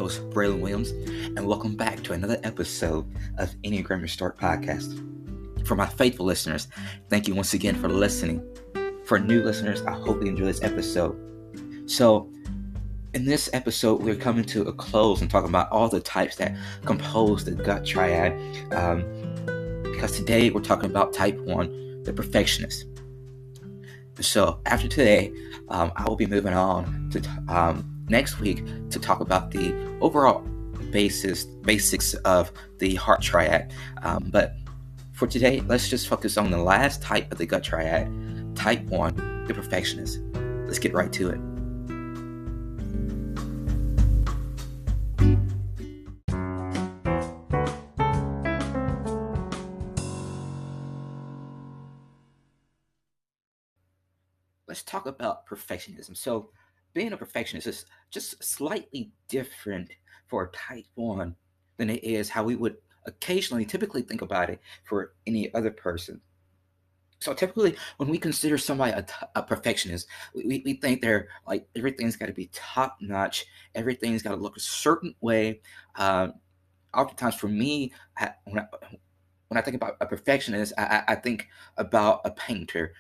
host, Braylon Williams, and welcome back to another episode of Enneagram Restart Podcast. For my faithful listeners, thank you once again for listening. For new listeners, I hope you enjoy this episode. So, in this episode, we're coming to a close and talking about all the types that compose the gut triad. Because today we're talking about type 1, the perfectionist. So, after today, I will be moving on to next week to talk about the overall basics of the heart triad. But for today, let's just focus on the last type of the gut triad, type 1, the perfectionist. Let's get right to it. Let's talk about perfectionism. So, being a perfectionist is just slightly different for type 1 than it is how we would typically think about it for any other person. So typically, when we consider somebody a perfectionist, we think they're like everything's got to be top notch, everything's got to look a certain way. Oftentimes, for me, when I think about a perfectionist, I think about a painter.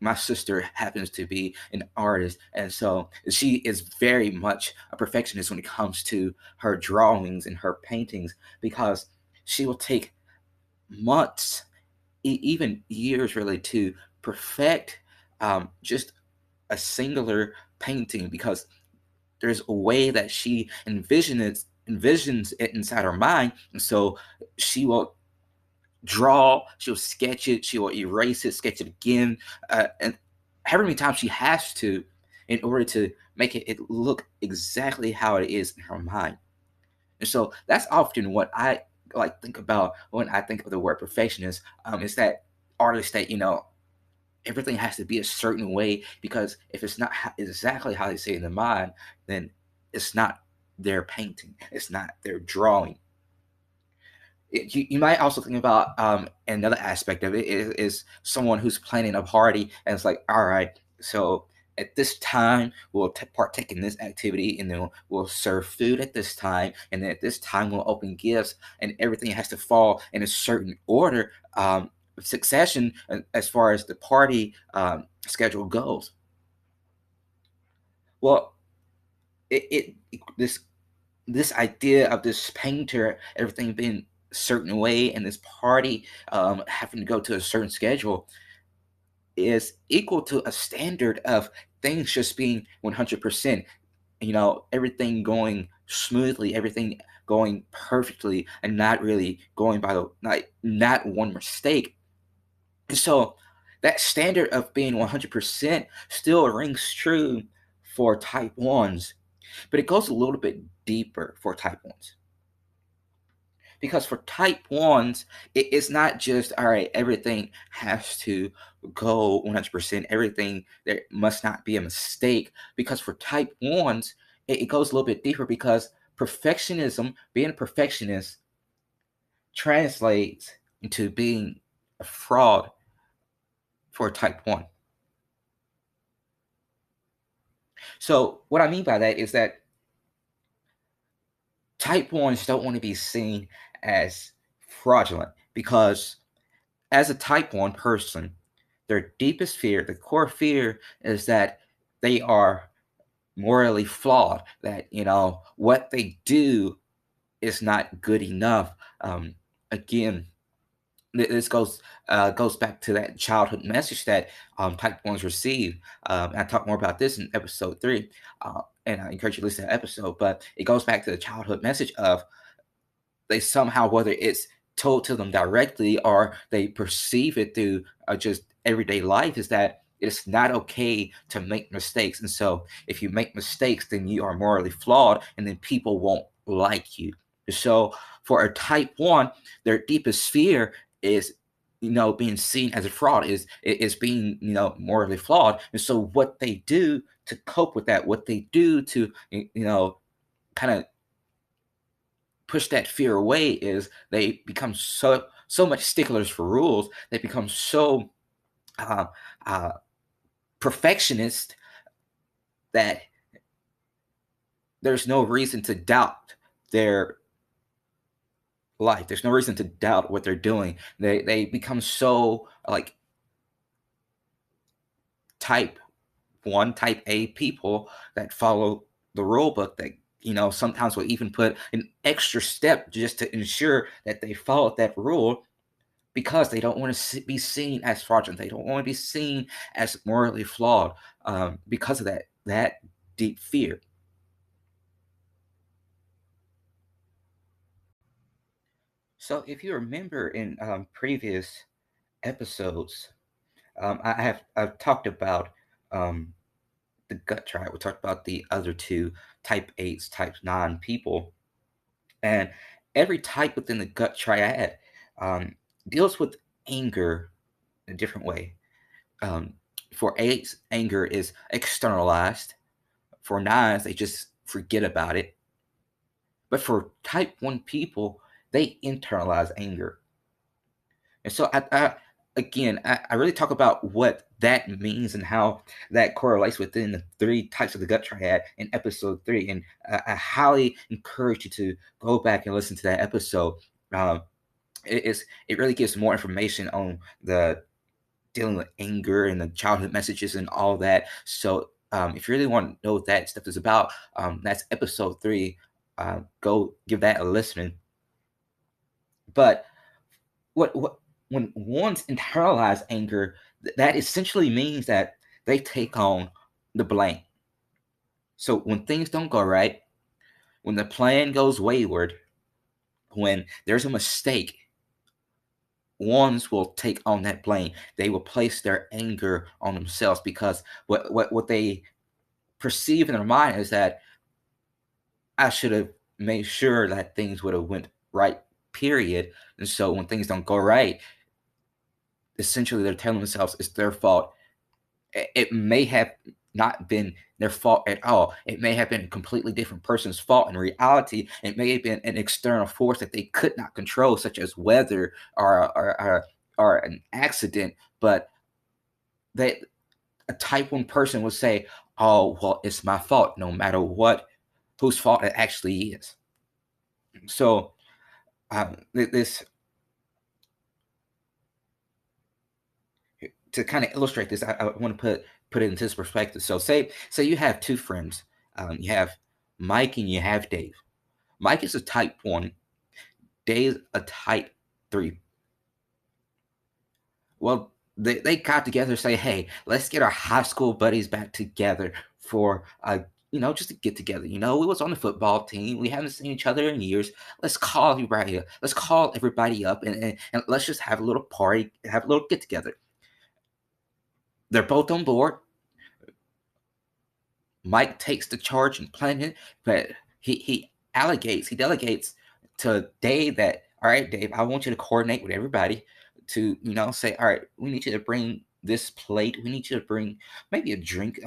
My sister happens to be an artist, and so she is very much a perfectionist when it comes to her drawings and her paintings because she will take months, even years, really, to perfect just a singular painting because there's a way that she envisions it inside her mind, and so she will she'll sketch it, she will erase it, sketch it again, and however many times she has to in order to make it look exactly how it is in her mind. And so that's often what I think about when I think of the word perfectionist. Is that artist that everything has to be a certain way because if it's not exactly how they say it in the mind, then it's not their painting, it's not their drawing. You might also think about another aspect of it is someone who's planning a party and it's like, all right, so at this time we'll partake in this activity and then we'll serve food at this time and then at this time we'll open gifts and everything has to fall in a certain order, succession as far as the party schedule goes. Well, this idea of this painter, everything being a certain way, and this party having to go to a certain schedule is equal to a standard of things just being 100%. Everything going smoothly, everything going perfectly, and not really going by not one mistake. And so that standard of being 100% still rings true for type 1s, but it goes a little bit deeper for type 1s. Because for type 1s, it's not just, all right, everything has to go 100%, everything, there must not be a mistake. Because for type 1s, it goes a little bit deeper because perfectionism, being a perfectionist, translates into being a fraud for type 1. So what I mean by that is that type 1s don't want to be seen as fraudulent because as a type 1 person, their deepest fear, the core fear, is that they are morally flawed, that, what they do is not good enough. Again, this goes back to that childhood message that type 1s receive. I talk more about this in episode 3, and I encourage you to listen to that episode, but it goes back to the childhood message of they somehow, whether it's told to them directly or they perceive it through just everyday life, is that it's not okay to make mistakes. And so if you make mistakes, then you are morally flawed and then people won't like you. So for a type 1, their deepest fear is being seen as a fraud, is being morally flawed. And so what they do to cope with that, what they do to kind of push that fear away, is they become so much sticklers for rules. They become so uh, uh, perfectionist that there's no reason to doubt their life. There's no reason to doubt what they're doing. They become so like type one, type A people that follow the rule book that sometimes will even put an extra step just to ensure that they followed that rule because they don't want to be seen as fraudulent. They don't want to be seen as morally flawed because of that deep fear. So if you remember in previous episodes, I've talked about um, the gut triad. We talked about the other two type eights, type nine people, and every type within the gut triad um, deals with anger in a different way. Um, for eights, anger is externalized. For nines, they just forget about it. But for type one people, they internalize anger. And so I really talk about what that means and how that correlates within the three types of the gut triad in episode 3. And I highly encourage you to go back and listen to that episode. Um, it really gives more information on the dealing with anger and the childhood messages and all that. So if you really want to know what that stuff is about, that's episode 3. Go give that a listen. But what when one's internalized anger, that essentially means that they take on the blame. So when things don't go right, when the plan goes wayward, when there's a mistake, ones will take on that blame. They will place their anger on themselves because what they perceive in their mind is that I should have made sure that things would have went right, period. And so when things don't go right, essentially they're telling themselves it's their fault. It may have not been their fault at all. It may have been a completely different person's fault. In reality, it may have been an external force that they could not control, such as weather or an accident. But they, a type 1 person would say, oh, well, it's my fault, no matter whose fault it actually is. So this to kind of illustrate this, I want to put it into this perspective. So say you have two friends. You have Mike and you have Dave. Mike is a type 1. Dave a type 3. Well, they got together and say, hey, let's get our high school buddies back together for just to get together. We was on the football team. We haven't seen each other in years. Let's call everybody up. Let's call everybody up and let's just have a little party, have a little get together. They're both on board. Mike takes the charge and plan it, but he delegates to Dave that, all right, Dave, I want you to coordinate with everybody to, say, all right, we need you to bring this plate. We need you to bring maybe a drink.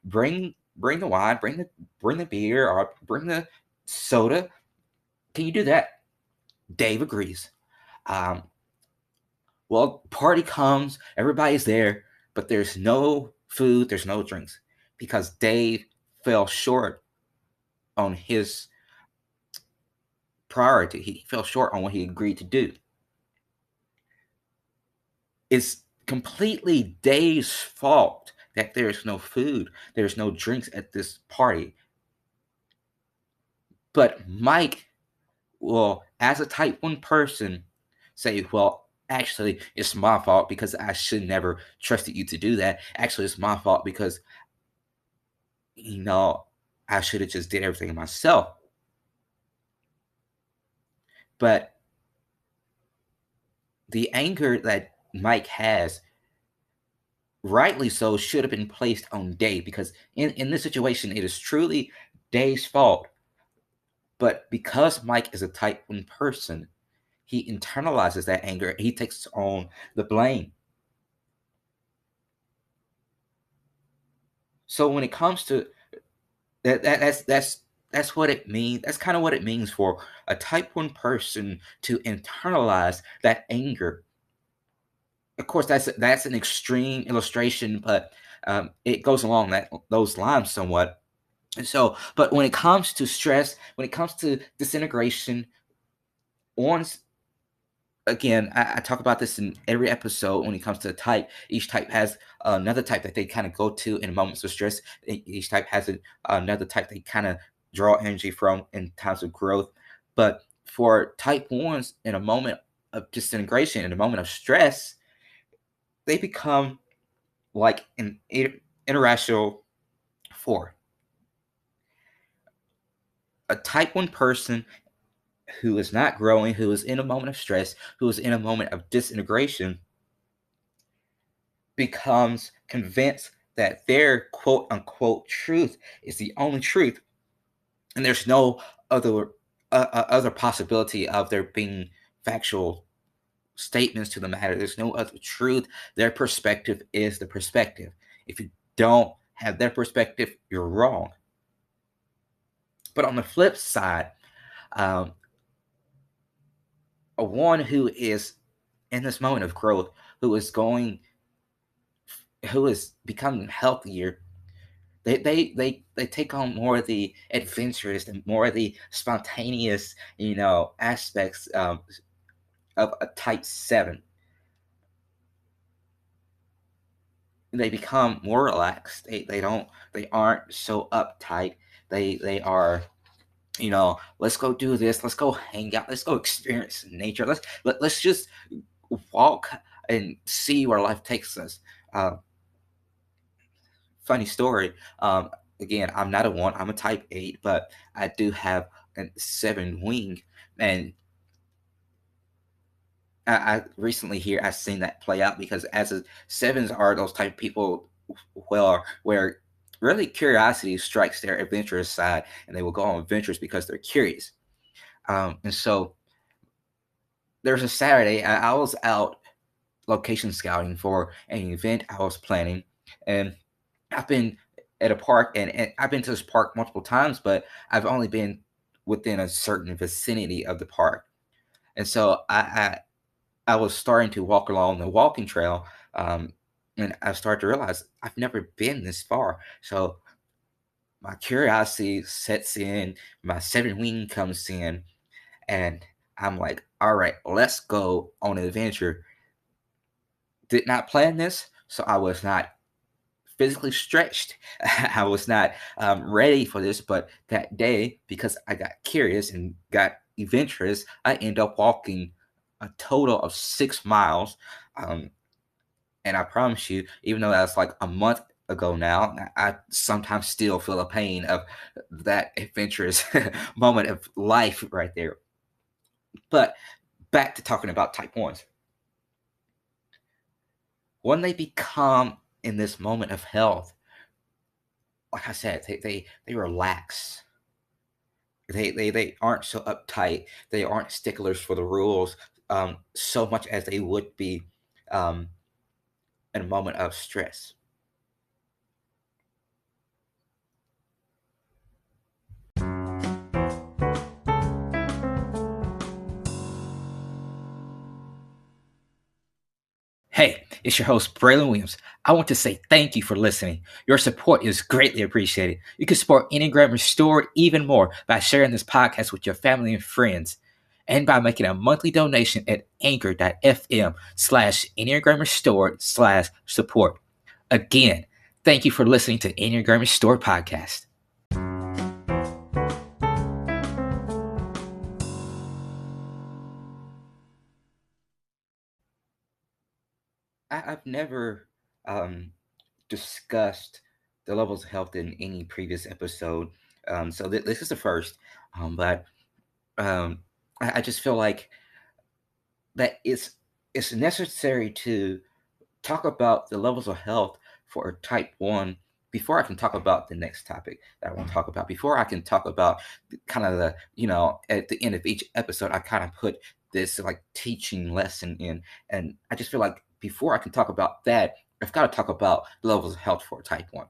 Bring the wine, bring the beer, or bring the soda. Can you do that? Dave agrees. Um, well, party comes, everybody's there, but there's no food, there's no drinks because Dave fell short on his priority. He fell short on what he agreed to do. It's completely Dave's fault that there's no food, there's no drinks at this party. But Mike will, as a type 1 person, say, well, actually, it's my fault because I should never trusted you to do that. Actually, it's my fault because, I should have just did everything myself. But the anger that Mike has, rightly so, should have been placed on Dave because in this situation, it is truly Dave's fault. But because Mike is a type 1 person, he internalizes that anger. He takes on the blame. So when it comes to that's what it means. That's kind of what it means for a type 1 person to internalize that anger. Of course, that's an extreme illustration, but it goes along those lines somewhat. And so, but when it comes to stress, when it comes to disintegration, on again, I talk about this in every episode. When it comes to a type, each type has another type that they kind of go to in moments of stress. Each type has another type they kind of draw energy from in times of growth. But for type ones, in a moment of disintegration, in a moment of stress, they become like an interracial four. A type one person who is not growing, who is in a moment of stress, who is in a moment of disintegration, becomes convinced that their quote unquote truth is the only truth, and there's no other other possibility of there being factual statements to the matter. There's no other truth. Their perspective is the perspective. If you don't have their perspective, you're wrong. But on the flip side, um, a one who is in this moment of growth, who is going, who is becoming healthier, they take on more of the adventurous and more of the spontaneous, aspects of a type seven. They become more relaxed. They aren't so uptight. They are, let's go do this. Let's go hang out. Let's go experience nature. Let's just walk and see where life takes us. Uh, Funny story. Again, I'm not a one. I'm a type eight, but I do have a seven wing, and I recently here I seen that play out because as a sevens are those type of people, where really curiosity strikes their adventurous side, and they will go on adventures because they're curious. And so there's a Saturday I was out location scouting for an event I was planning, and I've been at a park, and I've been to this park multiple times, but I've only been within a certain vicinity of the park. And so I was starting to walk along the walking trail, and I started to realize I've never been this far. So my curiosity sets in, my seven wing comes in, and I'm like, all right, let's go on an adventure. Did not plan this, so I was not physically stretched. I was not ready for this, but that day, because I got curious and got adventurous, I ended up walking a total of 6 miles. Um, and I promise you, even though that's like a month ago now, I sometimes still feel the pain of that adventurous moment of life right there. But back to talking about type ones. When they become in this moment of health, like I said, they relax. They aren't so uptight. They aren't sticklers for the rules so much as they would be um, in a moment of stress. Hey, it's your host, Braylon Williams. I want to say thank you for listening. Your support is greatly appreciated. You can support Enneagram Restored even more by sharing this podcast with your family and friends, and by making a monthly donation at anchor.fm/Enneagram Restored/support. Again, thank you for listening to Enneagram Restored podcast. I've never um, discussed the levels of health in any previous episode, so this is the first. But um, I just feel like that it's necessary to talk about the levels of health for type one before I can talk about the next topic that I want to talk about. Before I can talk about kind of the, at the end of each episode, I kind of put this like teaching lesson in. And I just feel like before I can talk about that, I've got to talk about levels of health for type one.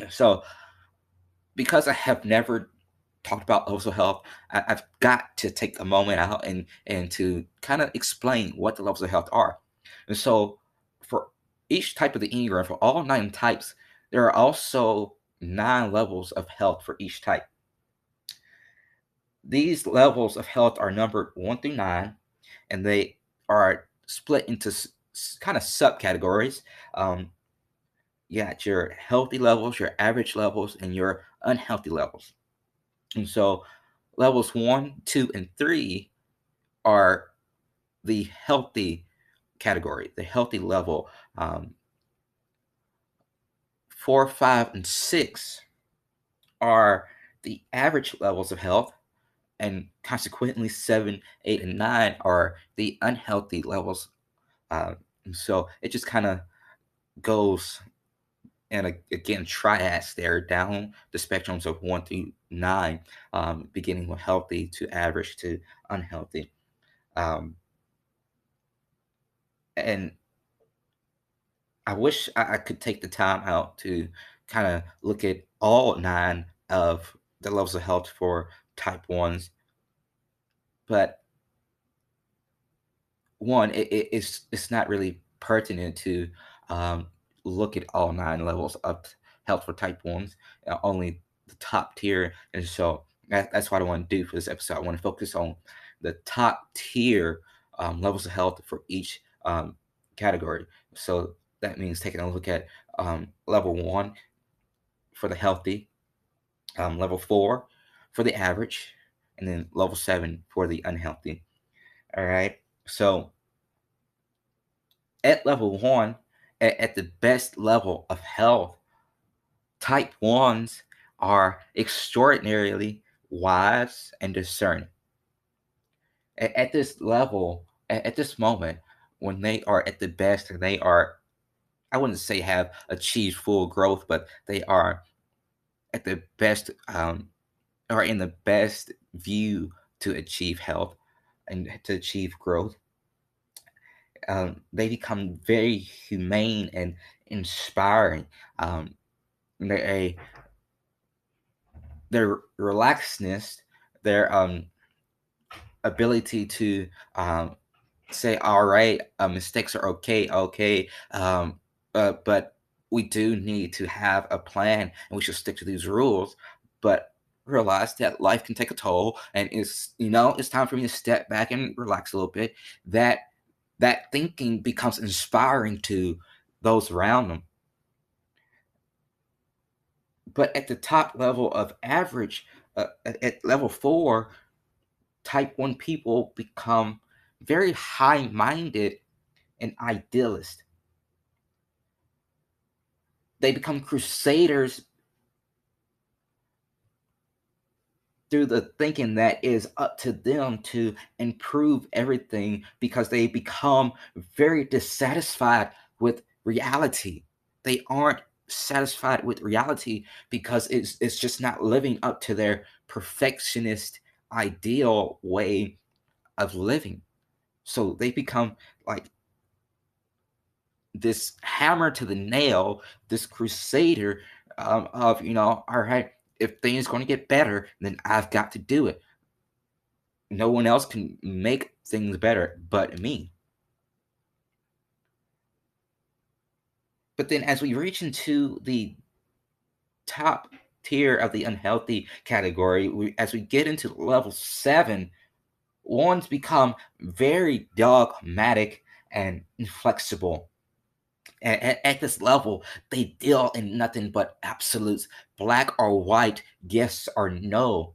So because I have never talked about levels of health, I've got to take a moment out and to kind of explain what the levels of health are. And so for each type of the Enneagram, for all nine types, there are also 9 levels of health for each type. These levels of health are numbered 1 through 9, and they are split into kind of subcategories. You got your healthy levels, your average levels, and your unhealthy levels. And so levels 1, 2, and 3 are the healthy category, the healthy level. 4, 5, and 6 are the average levels of health, and consequently 7, 8, and 9 are the unhealthy levels. Uh, and so it just kind of goes, and again, triads there down the spectrums of 1 through 9, beginning with healthy to average to unhealthy. Um, and I wish I could take the time out to kind of look at all 9 of the levels of health for type 1s, but one, it's not really pertinent to um, look at all 9 levels of health for type 1s, only the top tier. And so that's what I want to do for this episode. I want to focus on the top tier levels of health for each category. So that means taking a look at level 1 for the healthy, level 4 for the average, and then level 7 for the unhealthy. All right. So at level 1, at the best level of health, type 1s are extraordinarily wise and discerning. At this level, at this moment, when they are at the best, and they are, I wouldn't say have achieved full growth, but they are at the best, or in the best view to achieve health and to achieve growth. They become very humane and inspiring. Um, their their relaxedness, their ability to say, "All right, mistakes are okay, okay, but we do need to have a plan, and we should stick to these rules." But realize that life can take a toll, and it's time for me to step back and relax a little bit. That thinking becomes inspiring to those around them. But at the top level of average, at level 4, type 1 people become very high minded and idealist. They become crusaders through the thinking that is up to them to improve everything, because they become very dissatisfied with reality. They aren't satisfied with reality because it's just not living up to their perfectionist ideal way of living. So they become like this hammer to the nail, this crusader, of, all right, if things going to get better, then I've got to do it. No one else can make things better but me. But then as we reach into the top tier of the unhealthy category, as we get into level 7, ones become very dogmatic and inflexible. At this level, they deal in nothing but absolutes, black or white, yes or no.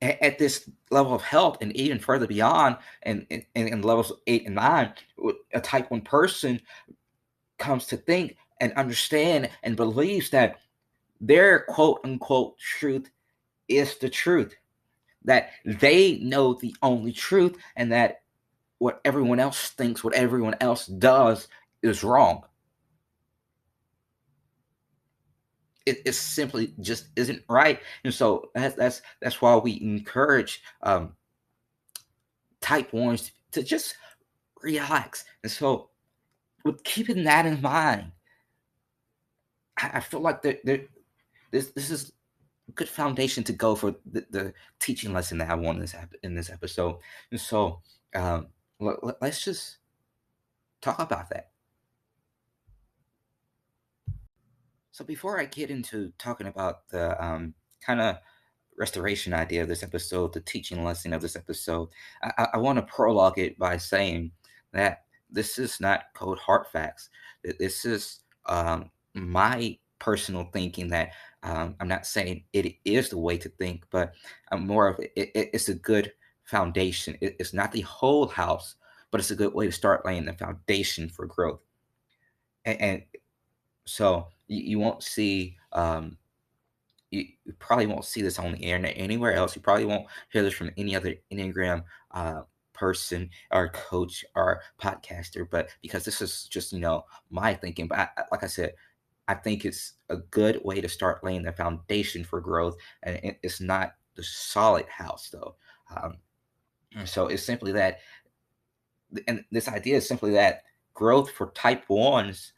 At this level of health, and even further beyond, and in levels 8 and 9, a type 1 person comes to think and understand and believes that their quote unquote truth is the truth, that they know the only truth, and that what everyone else thinks, what everyone else does is wrong. It simply just isn't right. And so that's why we encourage type ones to just relax. And so, with keeping that in mind, I feel like this is a good foundation to go for the teaching lesson that I want in this episode. And so, let's just talk about that. So before I get into talking about the kind of restoration idea of this episode, the teaching lesson of this episode, I want to prologue it by saying that this is not cold hard facts. That this is my personal thinking. That I'm not saying it is the way to think, but I'm more of it's a good foundation. It's not the whole house, but it's a good way to start laying the foundation for growth. And so you won't see you probably won't see this on the internet anywhere else. You probably won't hear this from any other Enneagram person or coach or podcaster, but because this is just, my thinking. But like I said, I think it's a good way to start laying the foundation for growth. And it's not the solid house, though. Um, and so it's simply that, and this idea is simply that growth for type ones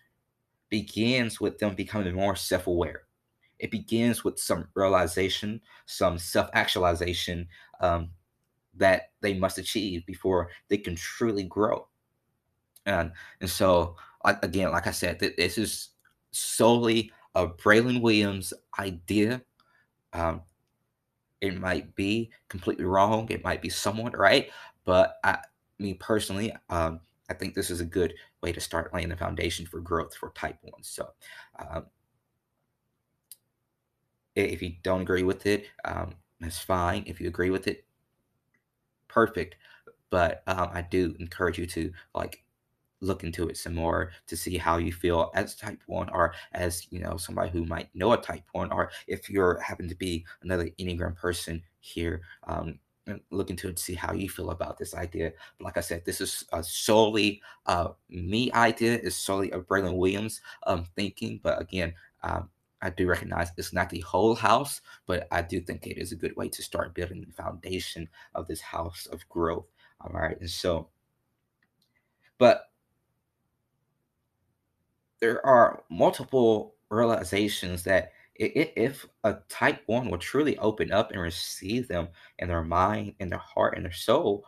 begins with them becoming more self aware. It begins with some realization, some self actualization that they must achieve before they can truly grow. And so, again, like I said, this is solely a Braylon Williams idea. Um, it might be completely wrong. It might be somewhat right, but me personally, I think this is a good way to start laying the foundation for growth for type one. So, um, if you don't agree with it, that's fine. If you agree with it, perfect. But I do encourage you to look into it some more to see how you feel as type one, or as somebody who might know a type one, or if you're happen to be another Enneagram person here. And look into it to see how you feel about this idea. But like I said, this is solely me idea, is solely a Braylon Williams thinking. But again, I do recognize it's not the whole house, but I do think it is a good way to start building the foundation of this house of growth. All right. And so, but there are multiple realizations that if a type one will truly open up and receive them in their mind, in their heart, and their soul,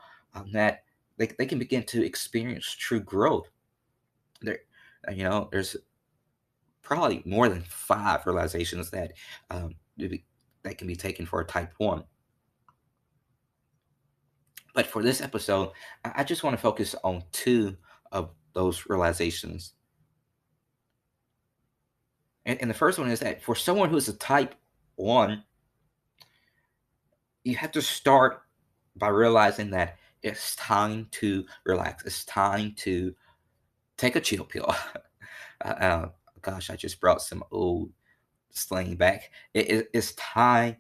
that they can begin to experience true growth. There, there's probably more than five realizations that that can be taken for a type one. But for this episode, I just want to focus on two of those realizations. And the first one is that for someone who's a type one, you have to start by realizing that it's time to relax. It's time to take a chill pill. uh, Gosh, I just brought some old slang back. It's time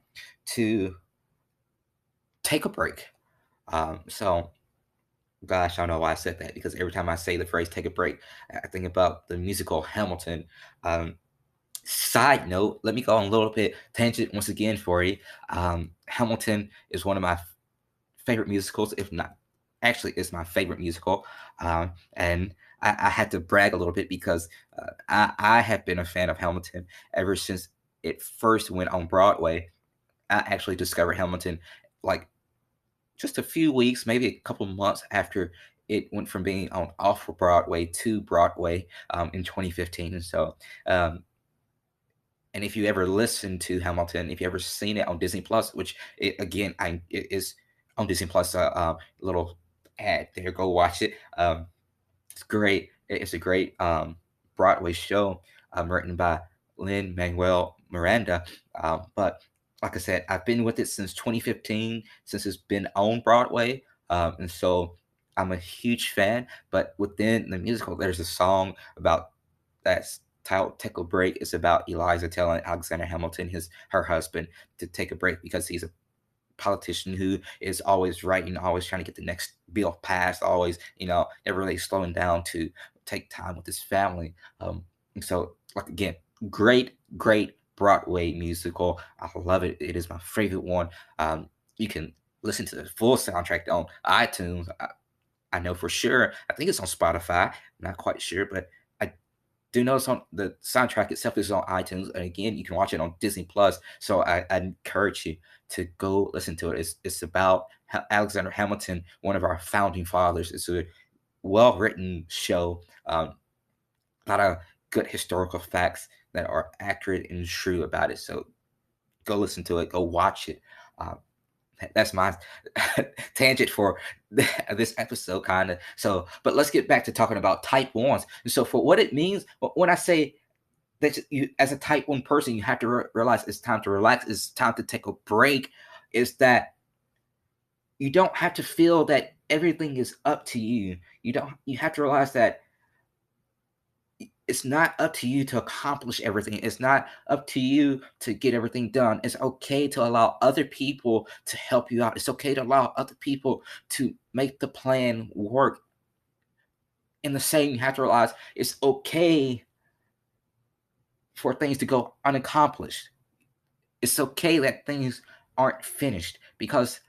to take a break. So, gosh, I don't know why I said that, because every time I say the phrase take a break, I think about the musical Hamilton. Um, Side note, let me go on a little bit tangent once again for you. Hamilton is one of my favorite musicals, if not, actually, it's my favorite musical. And I had to brag a little bit because I have been a fan of Hamilton ever since it first went on Broadway. I actually discovered Hamilton like just a few weeks, maybe a couple months after it went from being on off Broadway to Broadway in 2015. And so, and if you ever listen to Hamilton, if you ever seen it on Disney Plus, which again, it is on Disney Plus, little ad there, go watch it. It's great. It's a great Broadway show written by Lin Manuel Miranda. But like I said, I've been with it since 2015, since it's been on Broadway, and so I'm a huge fan. But within the musical, there's a song about that's titled "Take a Break." It's about Eliza telling Alexander Hamilton, her husband, to take a break because he's a politician who is always writing, always trying to get the next bill passed, always, never really slowing down to take time with his family. And so, like again, great Broadway musical. I love it. It is my favorite one. You can listen to the full soundtrack on iTunes. I know for sure. I think it's on Spotify. I'm not quite sure, but I do know it's on the soundtrack itself is on iTunes, and again, you can watch it on Disney Plus. So I encourage you to go listen to it. It's about Alexander Hamilton, one of our founding fathers. It's a well written show. A lot of good historical facts that are accurate and true about it. So go listen to it, go watch it. Uh, that's my tangent for this episode, kind of. So, but let's get back to talking about type ones. And so, for what it means, when I say that you, as a type one person, you have to realize it's time to relax, it's time to take a break, is that you don't have to feel that everything is up to you. You have to realize that it's not up to you to accomplish everything. It's not up to you to get everything done. It's okay to allow other people to help you out. It's okay to allow other people to make the plan work. In the same, you have to realize it's okay for things to go unaccomplished. It's okay that things aren't finished, because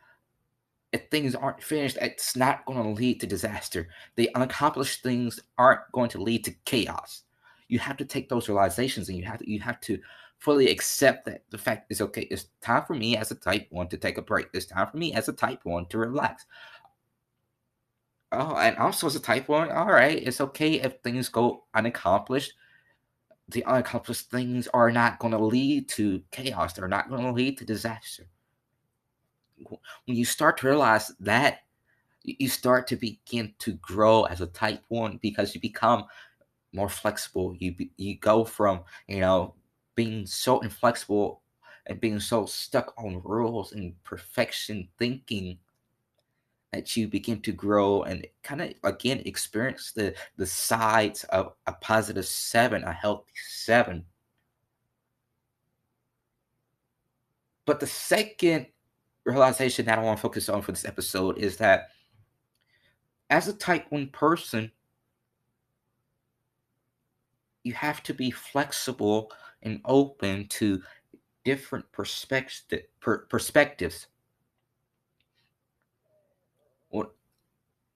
if things aren't finished, it's not going to lead to disaster. The unaccomplished things aren't going to lead to chaos. You have to take those realizations, and you have to fully accept that the fact is okay. It's time for me as a type one to take a break. It's time for me as a type one to relax. Oh, and also as a type one, all right, it's okay if things go unaccomplished. The unaccomplished things are not going to lead to chaos. They're not going to lead to disaster. When you start to realize that, you start to begin to grow as a type one, because you become more flexible. You go from, being so inflexible and being so stuck on rules and perfection thinking, that you begin to grow and kind of again experience the sides of a positive seven, a healthy seven. But the second realization that I want to focus on for this episode is that as a type one person, you have to be flexible and open to different perspectives. Well,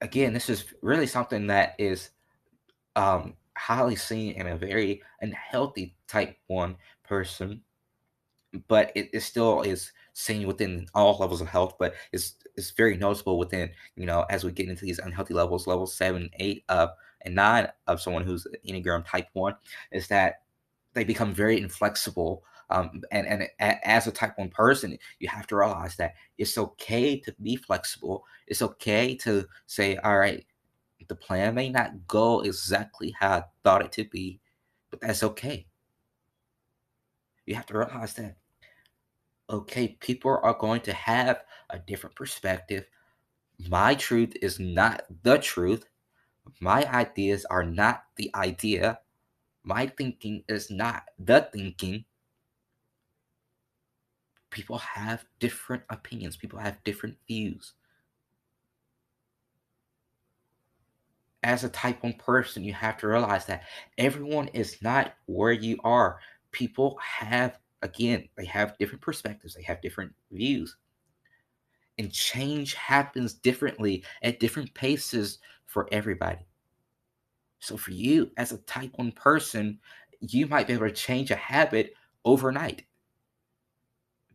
again, this is really something that is highly seen in a very unhealthy type one person, but it still is seen within all levels of health. But it's very noticeable within, as we get into these unhealthy levels, level 7, 8 up, and 9 of someone who's Enneagram type 1, is that they become very inflexible. As a type 1 person, you have to realize that it's okay to be flexible. It's okay to say, all right, the plan may not go exactly how I thought it to be, but that's okay. You have to realize that, okay, people are going to have a different perspective. My truth is not the truth. My ideas are not the idea. My thinking is not the thinking. People have different opinions, people have different views. As a type 1 person, you have to realize that everyone is not where you are. People have, again, they have different perspectives, they have different views. And change happens differently at different paces for everybody. So for you as a type 1 person, you might be able to change a habit overnight.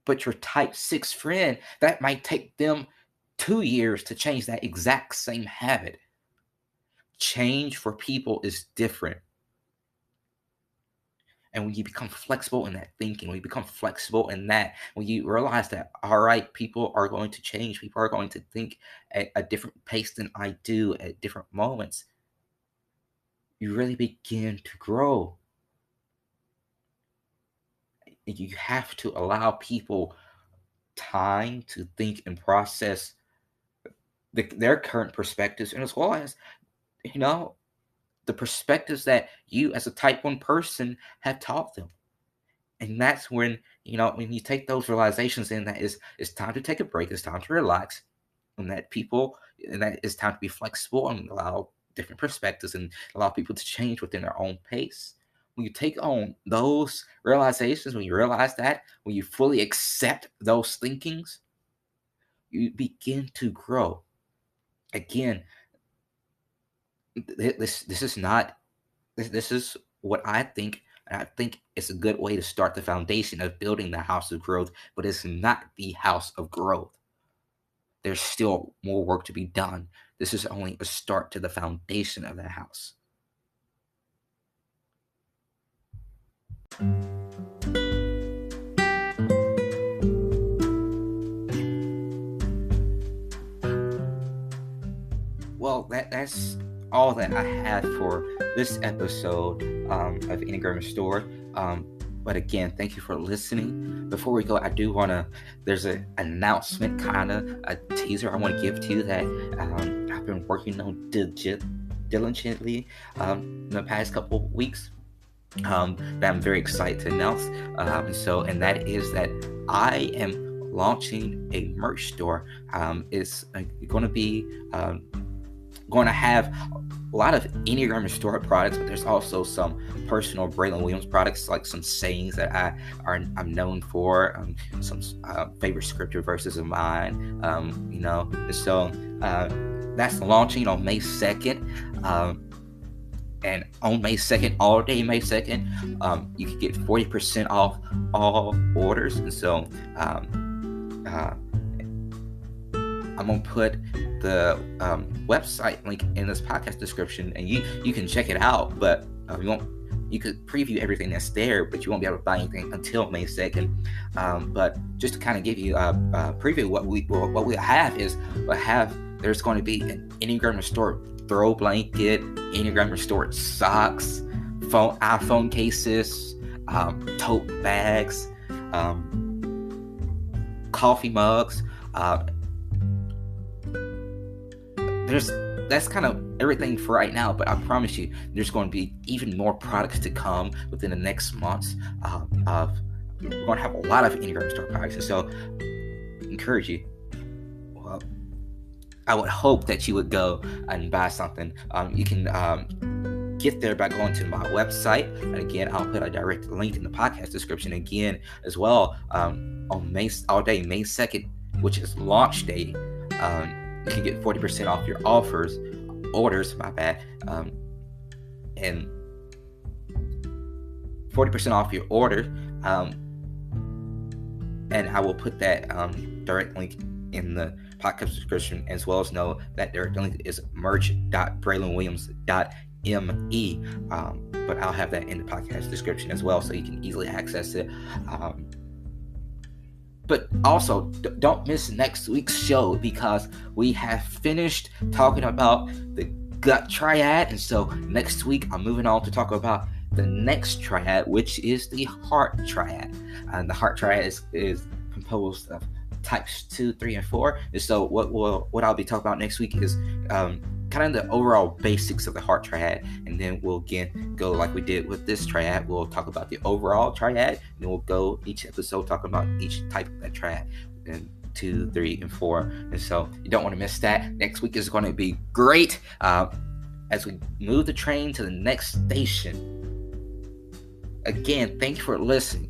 But your type 6 friend, that might take them 2 years to change that exact same habit. Change for people is different. And when you become flexible in that thinking, when you become flexible in that, when you realize that, all right, people are going to change, people are going to think at a different pace than I do at different moments, you really begin to grow. You have to allow people time to think and process their current perspectives, and as well as, you know, the perspectives that you as a type 1 person have taught them. And that's when, when you take those realizations in, that it's time to take a break, it's time to relax, and that it's time to be flexible and allow different perspectives and allow people to change within their own pace. When you take on those realizations, when you realize that, when you fully accept those thinkings, you begin to grow. Again, this is not this is what I think. And I think it's a good way to start the foundation of building the house of growth, but it's not the house of growth. There's still more work to be done. This is only a start to the foundation of that house. Well, that's all that I had for this episode of Enneagram Restored. But again, thank you for listening. Before we go, I do want to, there's an announcement, kind of a teaser I want to give to you that I've been working on diligently in the past couple of weeks. That I'm very excited to announce. And that is that I am launching a merch store. It's going to be going to have a lot of Enneagram Restored products, but there's also some personal Braylon Williams products, like some sayings that I'm known for, some favorite scripture verses of mine, So that's launching on May 2nd. And on May 2nd, all day May 2nd, you can get 40% off all orders. And so I'm going to put the website link in this podcast description, and you can check it out, but you could preview everything that's there, but you won't be able to buy anything until May 2nd. But just to kind of give you a preview, what we have is there's going to be an Enneagram Restored throw blanket, Enneagram Restored socks, iPhone cases, tote bags, coffee mugs. That's kind of everything for right now, but I promise you there's going to be even more products to come within the next months. We're going to have a lot of Enneagram Restored products, and so I encourage you. Well, I would hope that you would go and buy something. You can get there by going to my website, and again, I'll put a direct link in the podcast description again as well. On May 2nd, which is launch day, you can get 40% off your orders, and 40% off your order. And I will put that direct link in the podcast description, as well as know that direct link is merch.braylonwilliams.me. But I'll have that in the podcast description as well, so you can easily access it. But also, don't miss next week's show, because we have finished talking about the gut triad. And so next week, I'm moving on to talk about the next triad, which is the heart triad. And the heart triad is composed of types 2, 3, and 4. And so what I'll be talking about next week is kind of the overall basics of the heart triad, and then we'll again go like we did with this triad. We'll talk about the overall triad, and then we'll go each episode talking about each type of that triad, and 2, 3, and 4. And so you don't want to miss that. Next week is going to be great as we move the train to the next station. Again, thank you for listening.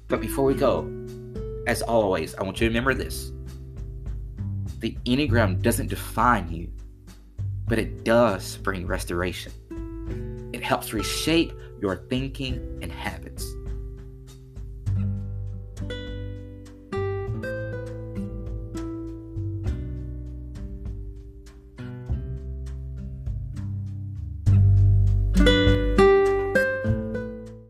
But before we go, as always, I want you to remember this: the Enneagram doesn't define you, but it does bring restoration. It helps reshape your thinking and habits.